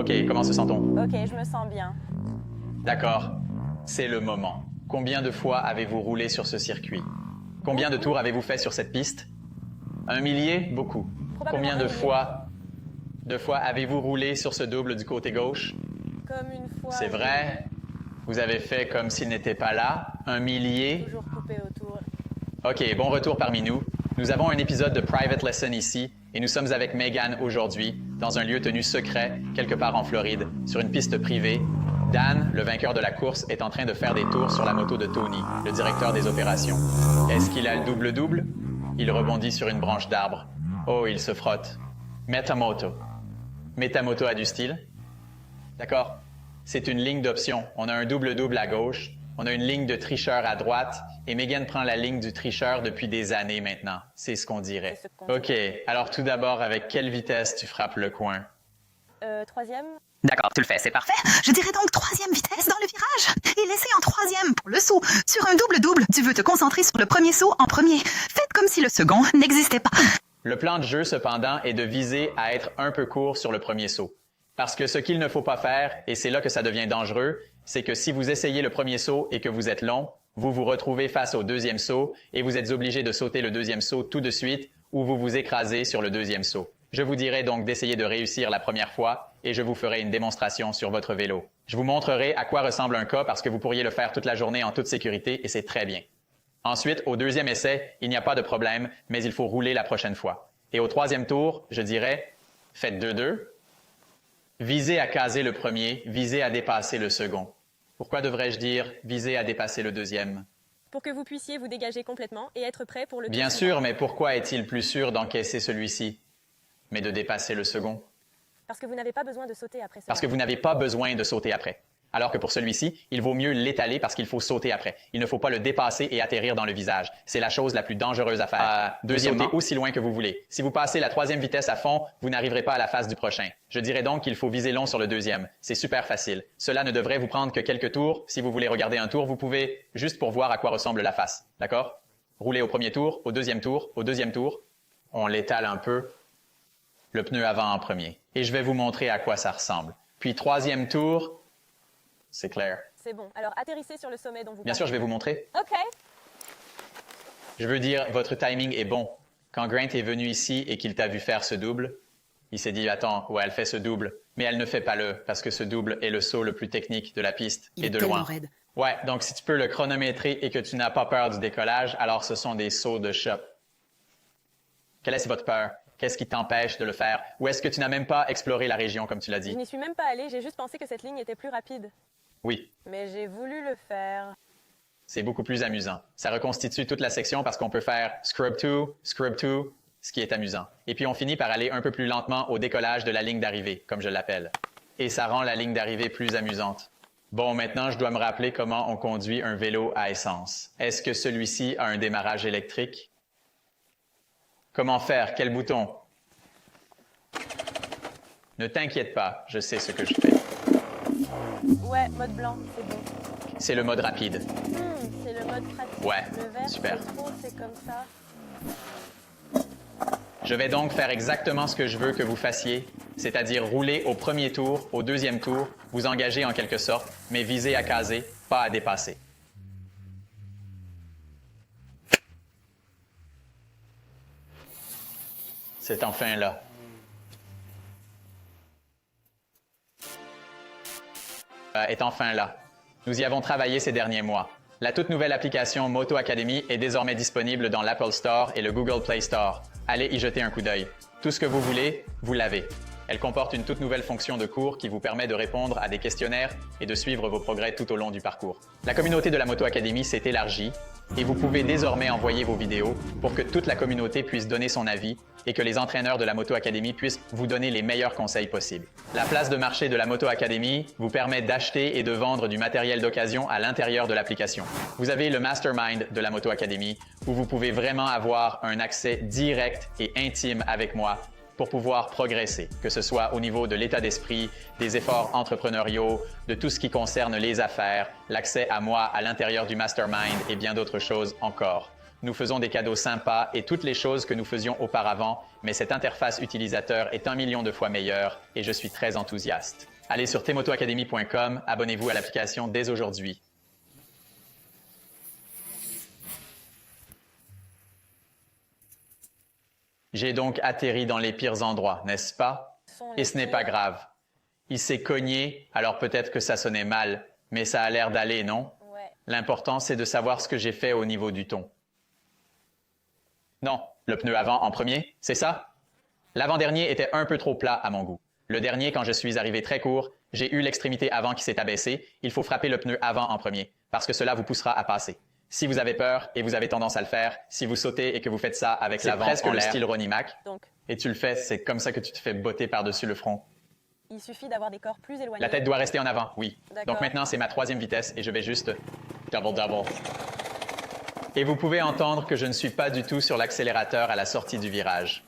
OK, comment se sent-on? Ok, je me sens bien. D'accord, c'est le moment. Combien de fois avez-vous roulé sur ce circuit? Combien de tours avez-vous fait sur cette piste? 1 millier? Beaucoup. Probablement Combien 1 de millier. fois avez-vous roulé sur ce double du côté gauche? Comme une fois. C'est oui. vrai. Vous avez fait comme s'il n'était pas là. 1 millier. Toujours coupé autour. OK, bon retour parmi nous. Nous avons un épisode de Private Lesson ici et nous sommes avec Megan aujourd'hui dans un lieu tenu secret quelque part en Floride, sur une piste privée. Dan, le vainqueur de la course, est en train de faire des tours sur la moto de Tony, le directeur des opérations. Est-ce qu'il a le double-double? Il rebondit sur une branche d'arbre. Oh, il se frotte. Metamoto. Metamoto a du style? D'accord. C'est une ligne d'option. On a un double-double à gauche, on a une ligne de tricheur à droite, et Megan prend la ligne du tricheur depuis des années maintenant. C'est ce qu'on dirait. C'est ce qu'on OK. Alors tout d'abord, avec quelle vitesse tu frappes le coin? Troisième. D'accord, tu le fais, c'est parfait. Je dirais donc troisième vitesse dans le virage. Et laissez en troisième pour le saut. Sur un double-double, tu veux te concentrer sur le premier saut en premier. Faites comme si le second n'existait pas. Le plan de jeu, cependant, est de viser à être un peu court sur le premier saut. Parce que ce qu'il ne faut pas faire, et c'est là que ça devient dangereux, c'est que si vous essayez le premier saut et que vous êtes long, vous vous retrouvez face au deuxième saut et vous êtes obligé de sauter le deuxième saut tout de suite ou vous vous écrasez sur le deuxième saut. Je vous dirai donc d'essayer de réussir la première fois et je vous ferai une démonstration sur votre vélo. Je vous montrerai à quoi ressemble un cas parce que vous pourriez le faire toute la journée en toute sécurité et c'est très bien. Ensuite, au deuxième essai, il n'y a pas de problème, mais il faut rouler la prochaine fois. Et au troisième tour, je dirais, faites 2-2. Visez à caser le premier, visez à dépasser le second. Pourquoi devrais-je dire visez à dépasser le deuxième? Pour que vous puissiez vous dégager complètement et être prêt pour le Bien tour sûr, suivant. mais pourquoi est-il plus sûr d'encaisser celui-ci, mais de dépasser le second? Parce que vous n'avez pas besoin de sauter après ça. Parce que vous n'avez pas besoin de sauter après. Alors que pour celui-ci, il vaut mieux l'étaler parce qu'il faut sauter après. Il ne faut pas le dépasser et atterrir dans le visage. C'est la chose la plus dangereuse à faire. Deuxièmement, sautez aussi loin que vous voulez. Si vous passez la troisième vitesse à fond, vous n'arriverez pas à la face du prochain. Je dirais donc qu'il faut viser long sur le deuxième. C'est super facile. Cela ne devrait vous prendre que quelques tours. Si vous voulez regarder un tour, vous pouvez, juste pour voir à quoi ressemble la face. D'accord? Roulez au premier tour, au deuxième tour, au deuxième tour. On l'étale un peu. Le pneu avant en premier. Et je vais vous montrer à quoi ça ressemble. Puis troisième tour, c'est clair. C'est bon. Alors atterrissez sur le sommet dont vous Bien sûr, parlez. je vais vous montrer. Ok. Je veux dire, votre timing est bon. Quand Grant est venu ici et qu'il t'a vu faire ce double, il s'est dit, attends, ouais, elle fait ce double. Mais elle ne fait pas le, parce que ce double est le saut le plus technique de la piste Il et est de tellement loin. raide. Ouais, donc si tu peux le chronométrer et que tu n'as pas peur du décollage, alors ce sont des sauts de shop. Quelle est votre peur? Qu'est-ce qui t'empêche de le faire? Ou est-ce que tu n'as même pas exploré la région comme tu l'as Je dit? n'y suis même pas allée, j'ai juste pensé que cette ligne était plus rapide. Oui, Mais j'ai voulu le faire. c'est beaucoup plus amusant. Ça reconstitue toute la section parce qu'on peut faire scrub to, ce qui est amusant. Et puis on finit par aller un peu plus lentement au décollage de la ligne d'arrivée, comme je l'appelle. Et ça rend la ligne d'arrivée plus amusante. Bon, maintenant, je dois me rappeler comment on conduit un vélo à essence. Est-ce que celui-ci a un démarrage électrique? Comment faire? Quel bouton? Ne t'inquiète pas, je sais ce que je fais. Ouais, mode blanc, c'est bon. C'est le mode rapide. C'est le mode pratique. Ouais, Le vert, super. c'est trop, c'est comme ça. Je vais donc faire exactement ce que je veux que vous fassiez, c'est-à-dire rouler au premier tour, au deuxième tour, vous engager en quelque sorte, mais viser à caser, pas à dépasser. C'est enfin là. Est enfin là. Nous y avons travaillé ces derniers mois. La toute nouvelle application Moto Academy est désormais disponible dans l'Apple Store et le Google Play Store. Allez y jeter un coup d'œil. Tout ce que vous voulez, vous l'avez. Elle comporte une toute nouvelle fonction de cours qui vous permet de répondre à des questionnaires et de suivre vos progrès tout au long du parcours. La communauté de la Moto Academy s'est élargie et vous pouvez désormais envoyer vos vidéos pour que toute la communauté puisse donner son avis et que les entraîneurs de la Moto Academy puissent vous donner les meilleurs conseils possibles. La place de marché de la Moto Academy vous permet d'acheter et de vendre du matériel d'occasion à l'intérieur de l'application. Vous avez le Mastermind de la Moto Academy où vous pouvez vraiment avoir un accès direct et intime avec moi pour pouvoir progresser, que ce soit au niveau de l'état d'esprit, des efforts entrepreneuriaux, de tout ce qui concerne les affaires, l'accès à moi à l'intérieur du Mastermind et bien d'autres choses encore. Nous faisons des cadeaux sympas et toutes les choses que nous faisions auparavant, mais cette interface utilisateur est 1 million de fois meilleure et je suis très enthousiaste. Allez sur tmotoacademy.com, abonnez-vous à l'application dès aujourd'hui. J'ai donc atterri dans les pires endroits, n'est-ce pas? Et ce n'est pas grave. Il s'est cogné, alors peut-être que ça sonnait mal, mais ça a l'air d'aller, non? Ouais. L'important, c'est de savoir ce que j'ai fait au niveau du ton. Non, le pneu avant en premier, c'est ça? L'avant-dernier était un peu trop plat à mon goût. Le dernier, quand je suis arrivé très court, j'ai eu l'extrémité avant qui s'est abaissée. Il faut frapper le pneu avant en premier, parce que cela vous poussera à passer. Si vous avez peur, et vous avez tendance à le faire, si vous sautez et que vous faites ça avec l'avant en l'air, c'est presque le style Ronnie Mac, Donc, et tu le fais, c'est comme ça que tu te fais botter par-dessus le front. il suffit d'avoir des corps plus éloignés. La tête doit rester en avant, oui. D'accord. Donc maintenant, c'est ma 3e vitesse et je vais juste double. Et vous pouvez entendre que je ne suis pas du tout sur l'accélérateur à la sortie du virage.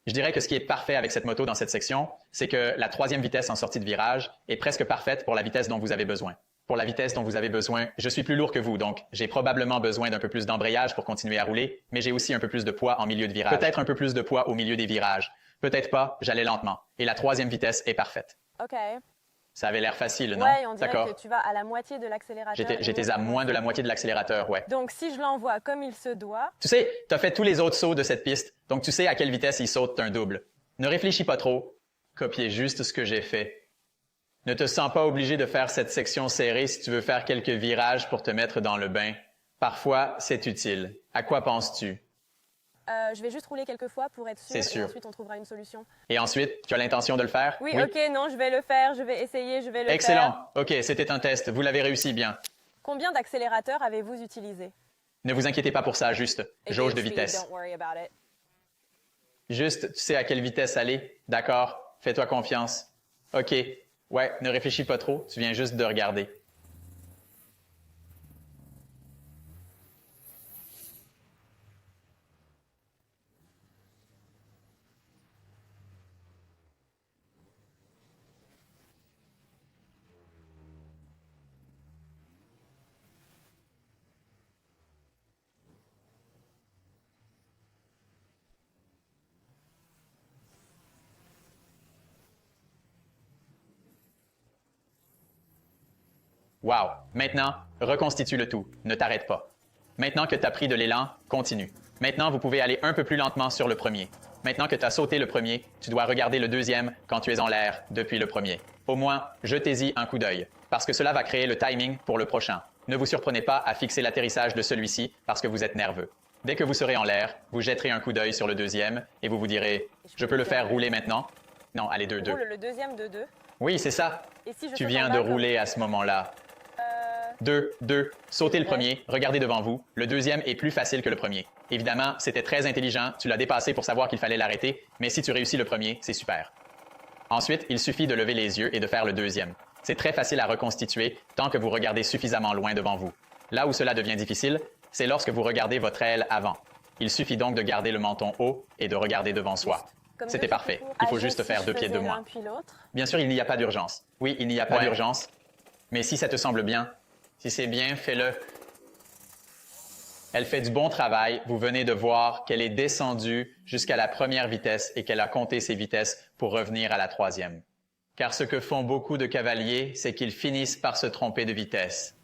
Je dirais que ce qui est parfait avec cette moto dans cette section, c'est que la 3e vitesse en sortie de virage est presque parfaite pour la vitesse dont vous avez besoin. Pour la vitesse dont vous avez besoin, je suis plus lourd que vous, donc j'ai probablement besoin d'un peu plus d'embrayage pour continuer à rouler, mais j'ai aussi un peu plus de poids en milieu de virage. Peut-être un peu plus de poids au milieu des virages. Peut-être pas, j'allais lentement. Et la 3e vitesse est parfaite. OK. Ça avait l'air facile, non? Ouais, on dirait D'accord. que tu vas à la moitié de l'accélérateur. J'étais à moins de la moitié de l'accélérateur, ouais. Donc, si je l'envoie comme il se doit, Tu sais, tu as fait tous les autres sauts de cette piste, donc tu sais à quelle vitesse il saute un double. Ne réfléchis pas trop, copiez juste ce que j'ai fait. Ne te sens pas obligé de faire cette section serrée si tu veux faire quelques virages pour te mettre dans le bain. Parfois, c'est utile. À quoi penses-tu? je vais juste rouler quelques fois pour être sûr. C'est sûr. Et ensuite, on trouvera une solution. Et ensuite, tu as l'intention de le faire? Oui, OK, non, je vais le faire. Je vais essayer, je vais le Excellent. faire. OK, c'était un test. Vous l'avez réussi bien. Combien d'accélérateurs avez-vous utilisé? Ne vous inquiétez pas pour ça, juste jauge de Speed, vitesse. don't worry about it. Juste, tu sais à quelle vitesse aller. D'accord, fais-toi confiance. OK, ouais, ne réfléchis pas trop, tu viens juste de regarder. Wow! Maintenant, reconstitue le tout. Ne t'arrête pas. Maintenant que tu as pris de l'élan, continue. Maintenant, vous pouvez aller un peu plus lentement sur le premier. Maintenant que tu as sauté le premier, tu dois regarder le deuxième quand tu es en l'air depuis le premier. Au moins, jetez-y un coup d'œil, parce que cela va créer le timing pour le prochain. Ne vous surprenez pas à fixer l'atterrissage de celui-ci parce que vous êtes nerveux. Dès que vous serez en l'air, vous jetterez un coup d'œil sur le deuxième et vous vous direz « Je peux le faire rouler maintenant ?» Non, allez, 2-2. Roule le deuxième de 2. Oui, c'est ça. Et si je Tu saute viens en de bas, rouler à ce moment-là. 2. Sautez le premier, regardez devant vous. Le deuxième est plus facile que le premier. Évidemment, c'était très intelligent, tu l'as dépassé pour savoir qu'il fallait l'arrêter, mais si tu réussis le premier, c'est super. Ensuite, il suffit de lever les yeux et de faire le deuxième. C'est très facile à reconstituer tant que vous regardez suffisamment loin devant vous. Là où cela devient difficile, c'est lorsque vous regardez votre aile avant. Il suffit donc de garder le menton haut et de regarder devant soi. Comme C'était deux parfait. petits Il faut coups. juste Si faire je 2 pieds de faisais moins. l'un puis l'autre. Bien sûr, il n'y a pas d'urgence. Oui, il n'y a pas d'urgence. Mais si ça te semble bien, si c'est bien, fais-le. Elle fait du bon travail. Vous venez de voir qu'elle est descendue jusqu'à la première vitesse et qu'elle a compté ses vitesses pour revenir à la 3e. Car ce que font beaucoup de cavaliers, c'est qu'ils finissent par se tromper de vitesse.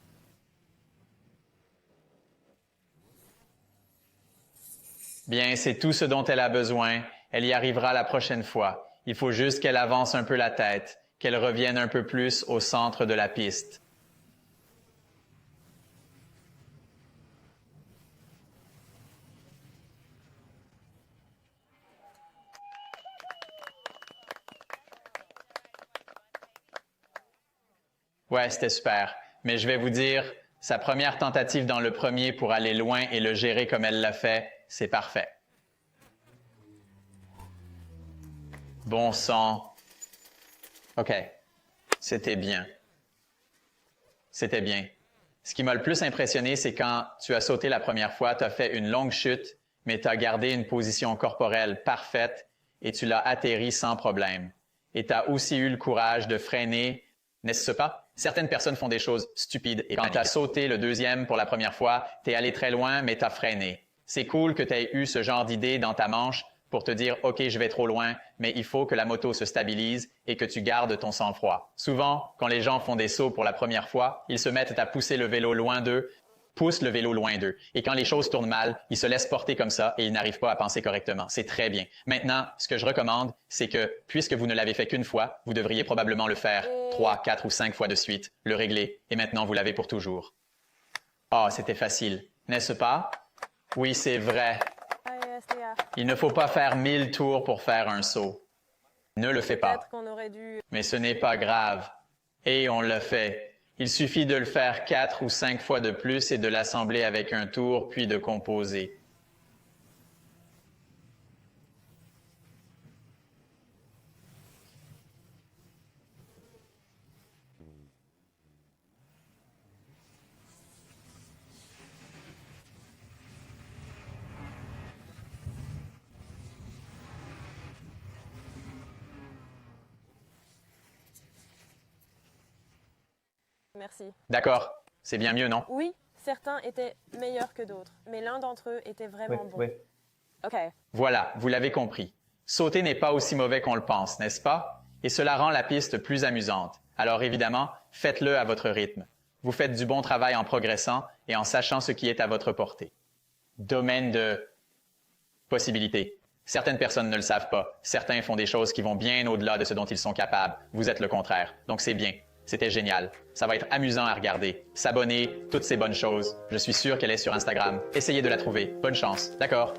Bien, c'est tout ce dont elle a besoin. Elle y arrivera la prochaine fois. Il faut juste qu'elle avance un peu la tête, qu'elle revienne un peu plus au centre de la piste. Ouais, c'était super. Mais je vais vous dire, sa première tentative dans le premier pour aller loin et le gérer comme elle l'a fait, c'est parfait. Bon sang. OK. C'était bien. C'était bien. Ce qui m'a le plus impressionné, c'est quand tu as sauté la première fois, tu as fait une longue chute, mais tu as gardé une position corporelle parfaite et tu l'as atterri sans problème. Et tu as aussi eu le courage de freiner, n'est-ce pas? Certaines personnes font des choses stupides et quand tu as sauté le deuxième pour la première fois, tu es allé très loin, mais tu as freiné. C'est cool que tu aies eu ce genre d'idée dans ta manche pour te dire « Ok, je vais trop loin, mais il faut que la moto se stabilise et que tu gardes ton sang-froid. » Souvent, quand les gens font des sauts pour la première fois, ils se mettent à pousser le vélo loin d'eux, poussent le vélo loin d'eux. Et quand les choses tournent mal, ils se laissent porter comme ça et ils n'arrivent pas à penser correctement. C'est très bien. Maintenant, ce que je recommande, c'est que, puisque vous ne l'avez fait qu'une fois, vous devriez probablement le faire 3, 4 ou 5 fois de suite, le régler, et maintenant vous l'avez pour toujours. Oh, c'était facile, n'est-ce pas? Oui, c'est vrai. Il ne faut pas faire 1000 tours pour faire un saut. Ne le fais pas. Peut-être qu'on aurait dû... Mais ce n'est pas grave. Et on l'a fait. Il suffit de le faire 4 ou 5 fois de plus et de l'assembler avec un tour, puis de composer. Merci. D'accord. C'est bien mieux, non? Oui, certains étaient meilleurs que d'autres, mais l'un d'entre eux était vraiment bon. OK. Voilà, vous l'avez compris. Sauter n'est pas aussi mauvais qu'on le pense, n'est-ce pas? Et cela rend la piste plus amusante. Alors évidemment, faites-le à votre rythme. Vous faites du bon travail en progressant et en sachant ce qui est à votre portée. Domaine de possibilités. Certaines personnes ne le savent pas. Certains font des choses qui vont bien au-delà de ce dont ils sont capables. Vous êtes le contraire. Donc c'est bien. C'était génial. Ça va être amusant à regarder. S'abonner, toutes ces bonnes choses. Je suis sûr qu'elle est sur Instagram. Essayez de la trouver. Bonne chance. D'accord?